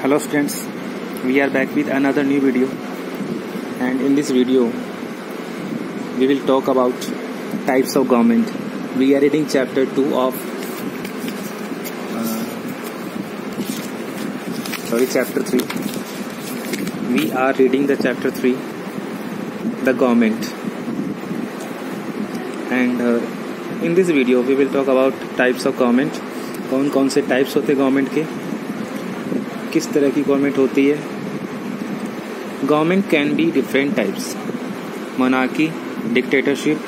Hello students, we are back with another new video, and in this video we will talk about types of government. We are reading chapter 2 of chapter 3. We are reading the chapter 3, the government, and in this video we will talk about types of government. कौन कौन से types होते हैं government के, किस तरह की government होती है. Government can be different types. Monarchy, dictatorship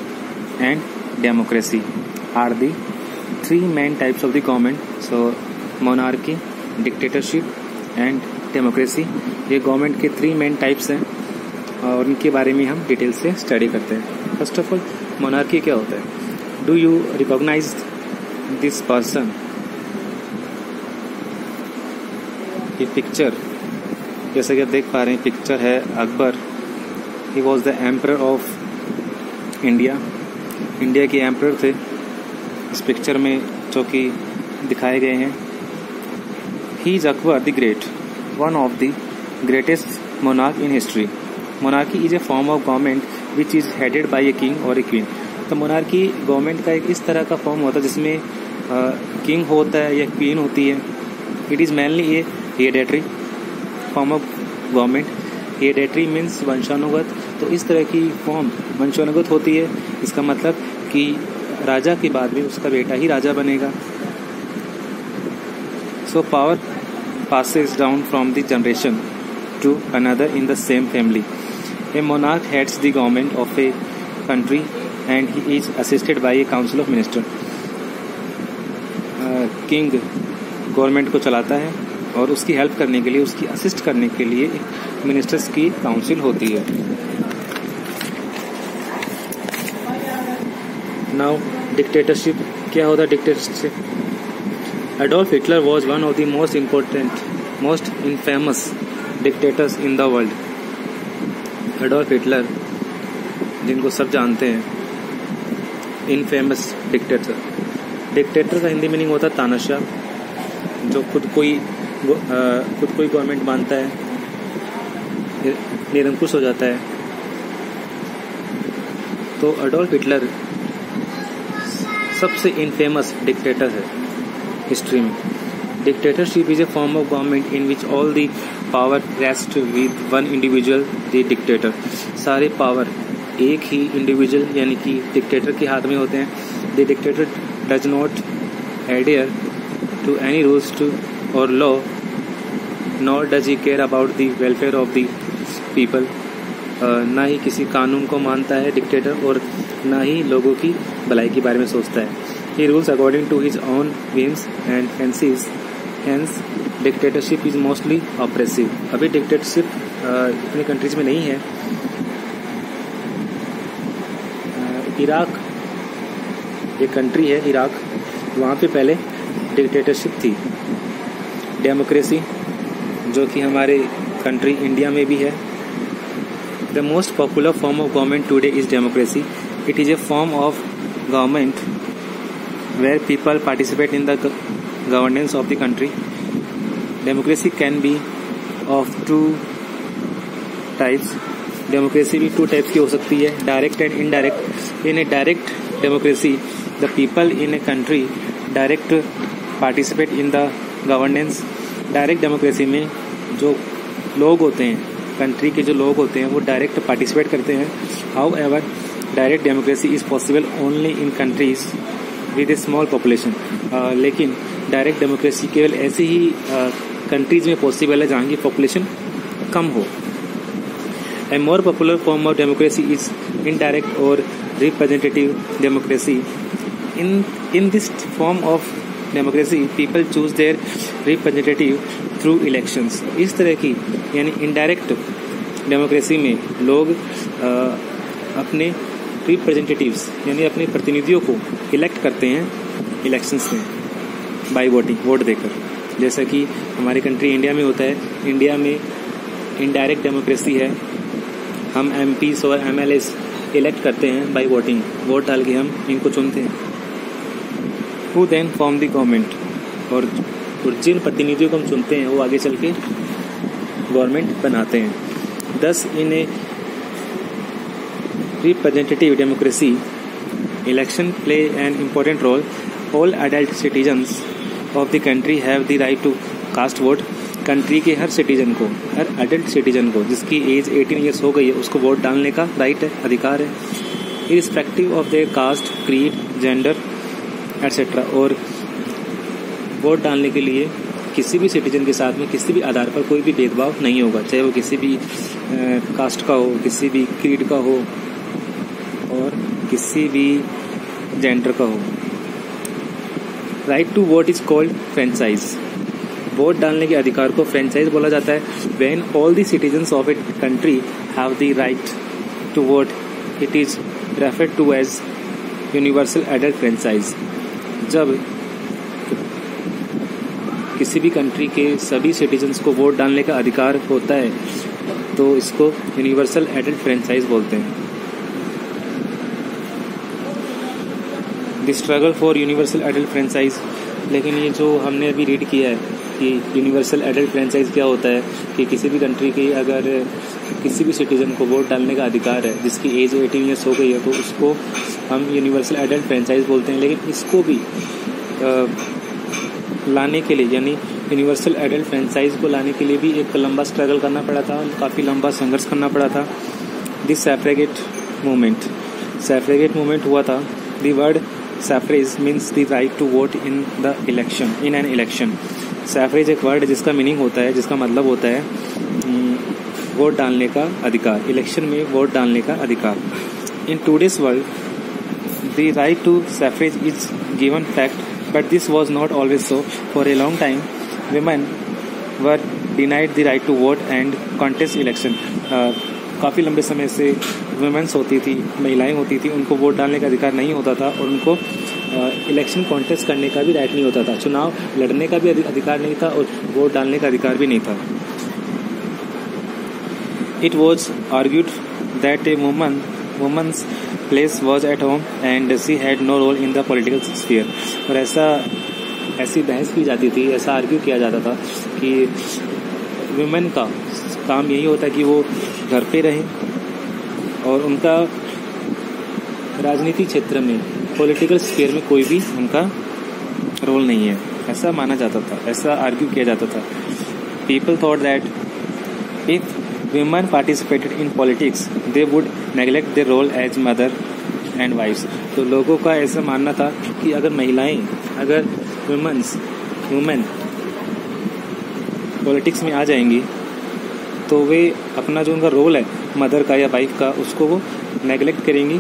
and democracy are the three main types of the government. So monarchy, dictatorship and democracy, ये गवर्नमेंट के थ्री मेन टाइप्स हैं और इनके बारे में हम डिटेल से स्टडी करते हैं. फर्स्ट ऑफ ऑल, मोनार्की क्या होता है? Do you recognize this person? ये पिक्चर, जैसे कि आप देख पा रहे हैं, पिक्चर है Akbar. He was the emperor of India. India के एम्परर थे इस पिक्चर में जो कि दिखाए गए हैं. He is Akbar the great, one of the greatest monarch in history. Monarchy is a form of government which is headed by a king और ए क्वीन. तो मोनार्की गवर्नमेंट का एक इस तरह का फॉर्म होता है जिसमें किंग होता है या क्वीन होती है. It is mainly A hereditary form of government. Hereditary means वंशानुगत. तो इस तरह की फॉर्म वंशानुगत होती है. इसका मतलब कि राजा के बाद में उसका बेटा ही राजा बनेगा. So power passes down from the generation to another in the same family. A monarch heads the government of a country and he is assisted by a council of ministers. King government को चलाता है और उसकी help करने के लिए, उसकी assist करने के लिए एक मिनिस्टर्स की काउंसिल होती है. नाउ डिक्टेटरशिप क्या होता है? Dictatorship, Adolf Hitler was one of the most important, most infamous dictators in the world. Adolf Hitler, जिनको सब जानते हैं, infamous dictator. Dictator का हिंदी मीनिंग होता है तानाशाह, जो खुद कोई गवर्नमेंट मानता है, निरंकुश हो जाता है. तो अडोल्फ हिटलर सबसे इनफेमस डिक्टेटर है हिस्ट्री में. Dictatorship is a form of government in which all the power rest with one individual, the dictator. सारे पावर एक ही इंडिविजुअल यानी कि डिक्टेटर के हाथ में होते हैं. The dictator does not adhere to any rules to और law, nor does he care about the welfare of the people. ना ही किसी कानून को मानता है डिक्टेटर और ना ही लोगों की भलाई के बारे में सोचता है. He rules according to his own whims and fancies. Hence, dictatorship is mostly oppressive. अभी dictatorship इतनी कंट्रीज में नहीं है. इराक एक कंट्री है, इराक, वहाँ पे पहले डिक्टेटरशिप थी. डेमोक्रेसी जो कि हमारे कंट्री इंडिया में भी है. The most popular form of government today is democracy. It is a form of government where people participate in the governance of the country. Democracy can be of two types. Democracy भी two types की हो सकती है, direct and indirect. In a direct democracy, the people in a country direct participate in the governance. Direct democracy में जो लोग होते हैं, कंट्री के जो लोग होते हैं, वो डायरेक्ट पार्टिसिपेट करते हैं. However, direct democracy is possible only in countries with a small population. लेकिन डायरेक्ट डेमोक्रेसी केवल ऐसे ही कंट्रीज में पॉसिबल है जहाँ की पॉपुलेशन कम हो. A more popular form of democracy is indirect or representative democracy. In this form of democracy, people choose their representative through elections. इस तरह की यानी इनडायरेक्ट डेमोक्रेसी में लोग अपने रिप्रेजेंटेटिव्स यानी अपने प्रतिनिधियों को इलेक्ट करते हैं इलेक्शंस में बाय वोटिंग, वोट देकर. जैसा कि हमारे कंट्री इंडिया में होता है. इंडिया में इनडायरेक्ट डेमोक्रेसी है. हम एमपीज और एमएलएस इलेक्ट करते हैं बाय वोटिंग, वोट डाल के हम इनको चुनते हैं. Who then form the government, और और जिन प्रतिनिधियों को हम चुनते हैं वो आगे चल के गवर्नमेंट बनाते हैं। Thus in a representative democracy election play an important role. All adult citizens of the country have the right to cast vote. Country के हर सिटीजन को, हर एडल्ट सिटीजन को जिसकी एज 18 ईयर्स हो गई है उसको वोट डालने का राइट है, अधिकार है, irrespective of their caste, creed, gender etcetera. और वोट डालने के लिए किसी भी सिटीजन के साथ में किसी भी आधार पर कोई भी भेदभाव नहीं होगा, चाहे वो किसी भी कास्ट का हो, किसी भी क्रीड का हो और किसी भी जेंडर का हो। Right to vote is called franchise. वोट डालने के अधिकार को फ्रेंचाइज बोला जाता है। When all the citizens of a country have the right to vote it is referred to as universal adult franchise. जब किसी भी कंट्री के सभी सिटीजन्स को वोट डालने का अधिकार होता है तो इसको यूनिवर्सल एडल्ट फ्रेंचाइज बोलते हैं। The struggle for universal adult franchise. लेकिन ये जो हमने अभी रीड किया है कि यूनिवर्सल एडल्ट फ्रेंचाइज क्या होता है, कि किसी भी कंट्री की अगर किसी भी सिटीजन को वोट डालने का अधिकार है जिसकी एज 18 ईयर्स हो गई है तो उसको हम यूनिवर्सल एडल्ट फ्रेंचाइज बोलते हैं। लेकिन इसको भी लाने के लिए, यानी यूनिवर्सल एडल्ट फ्रेंचाइज को लाने के लिए भी एक लंबा स्ट्रगल करना पड़ा था, काफ़ी लंबा संघर्ष करना पड़ा था। दिस सैफ्रेगेट मूवमेंट हुआ था। The word suffrage means the right to vote in an election. Suffrage एक वर्ड है जिसका मीनिंग होता है, जिसका मतलब होता है वोट डालने का अधिकार, इलेक्शन में वोट डालने का अधिकार। In today's world the right to suffrage is given fact, but this was not always so. For a long time, women were denied the right to vote and contest election. काफ़ी लंबे समय से women's होती थी, महिलाएं होती थी, उनको वोट डालने का अधिकार नहीं होता था और उनको इलेक्शन कॉन्टेस्ट करने का भी राइट नहीं होता था, चुनाव लड़ने का भी अधिकार नहीं था और वोट डालने का अधिकार भी नहीं था। It was argued that a woman's place was at home and she had no role in the political sphere. और ऐसी बहस की जाती थी, ऐसा आर्ग्यू किया जाता था कि वुमेन का काम यही होता है कि वो घर पे रहे और उनका राजनीति क्षेत्र में, पॉलिटिकल स्फीयर में कोई भी उनका रोल नहीं है, ऐसा माना जाता था, ऐसा आर्ग्यू किया जाता था। People thought that if women participated in politics they would neglect their role as mother and wives। तो लोगों का ऐसा मानना था कि अगर वुमेन पॉलिटिक्स में आ जाएंगी तो वे अपना जो उनका रोल है मदर का या वाइफ का, उसको वो नेगलेक्ट करेंगी,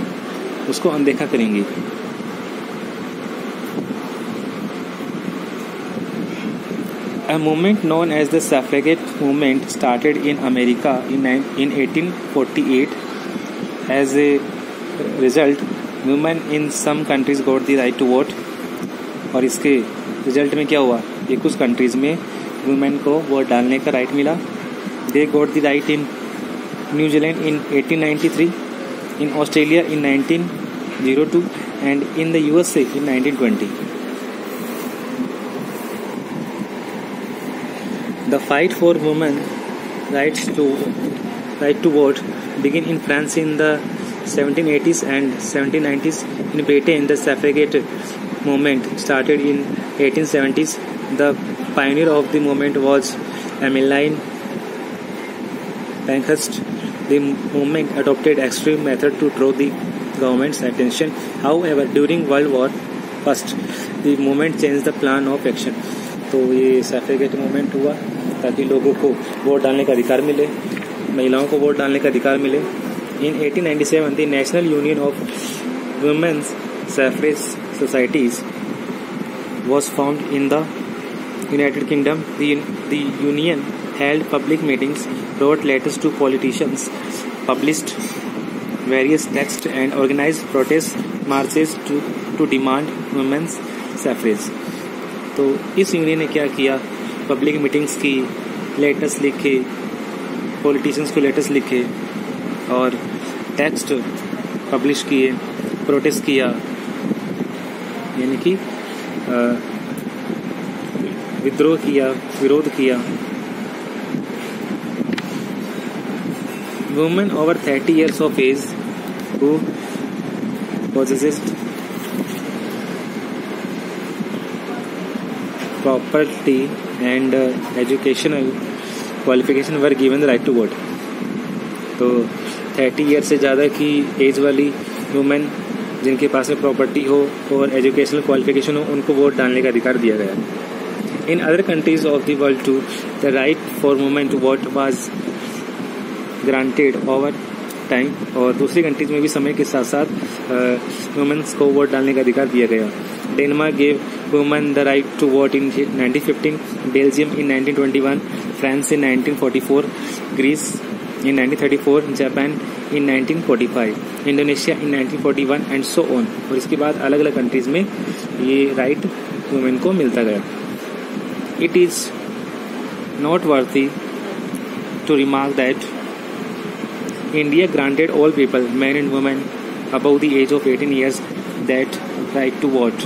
उसको अनदेखा करेंगी। A movement known as the suffragette movement started in America in 1848. As a result, women in some countries got the right to vote. और इसके रिजल्ट में क्या हुआ, ये कुछ कंट्रीज में वुमेन को वोट डालने का राइट मिला। They got the right in New Zealand in 1893, in Australia in 1902, and in the USA in 1920. The fight for women's right to vote began in France in the 1780s and 1790s. In Britain, the suffragette movement started in 1870s. The pioneer of the movement was Emmeline Pankhurst. The movement adopted extreme methods to draw the government's attention. However, during World War I, the movement changed the plan of action. तो ये सैफ्रेगेट movement हुआ ताकि लोगों को vote डालने का अधिकार मिले, महिलाओं को वोट डालने का अधिकार मिले। In 1897 the National Union of Women's Suffrage Societies was formed in the United Kingdom. The union held public meetings, wrote letters to politicians, published various texts and organized protest marches to demand women's suffrage. तो इस union ने क्या किया, public meetings की, letters लिखे, politicians को letters लिखे और टेक्स्ट पब्लिश किए, प्रोटेस्ट किया, यानी कि विद्रोह किया, विरोध किया। Women over 30 years of age who possessed property and educational qualification were given the right to vote। तो 30 ईयर से ज़्यादा की एज वाली वुमेन जिनके पास में प्रॉपर्टी हो और एजुकेशनल क्वालिफिकेशन हो, उनको वोट डालने का अधिकार दिया गया। In other countries of the world to the right for women to vote was granted over time. और दूसरी कंट्रीज में भी समय के साथ साथ वुमेन्स को वोट डालने का अधिकार दिया गया। Denmark gave women the right to vote in 1915, Belgium in 1921, France in 1944, Greece in 1934, Japan in 1945, Indonesia in 1941 and so on. और इसके बाद अलग अलग कंट्रीज में ये राइट वुमेन को मिलता गया। It is not worthy to remark that India granted all people, man and women above the age of 18 years that right to vote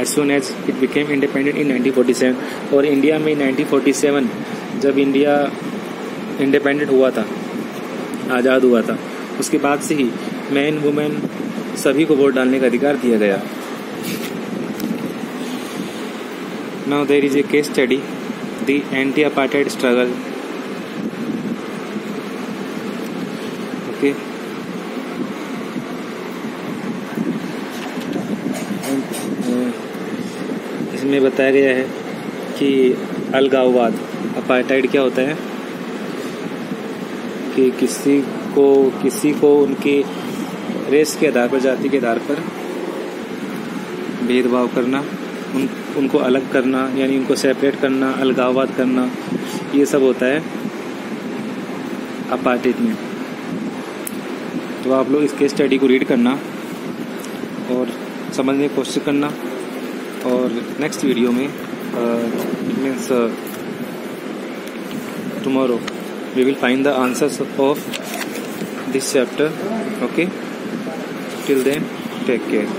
as soon as it became independent in 1947। और India में 1947 जब India independent हुआ था, आज़ाद हुआ था, उसके बाद से ही मैन वुमेन सभी को वोट डालने का अधिकार दिया गया। Now there is a case study, the anti apartheid struggle. Okay, इसमें बताया गया है कि अलगाववाद, अपार्टाइड क्या होता है कि किसी को उनके रेस के आधार पर, जाति के आधार पर भेदभाव करना, उनको अलग करना, यानी उनको सेपरेट करना, अलगाववाद करना, ये सब होता है अपार्टाइड में। तो आप लोग इसके स्टडी को रीड करना और समझने की कोशिश करना। और नेक्स्ट वीडियो में means tomorrow we will find the answers of this chapter। Okay, till then take care।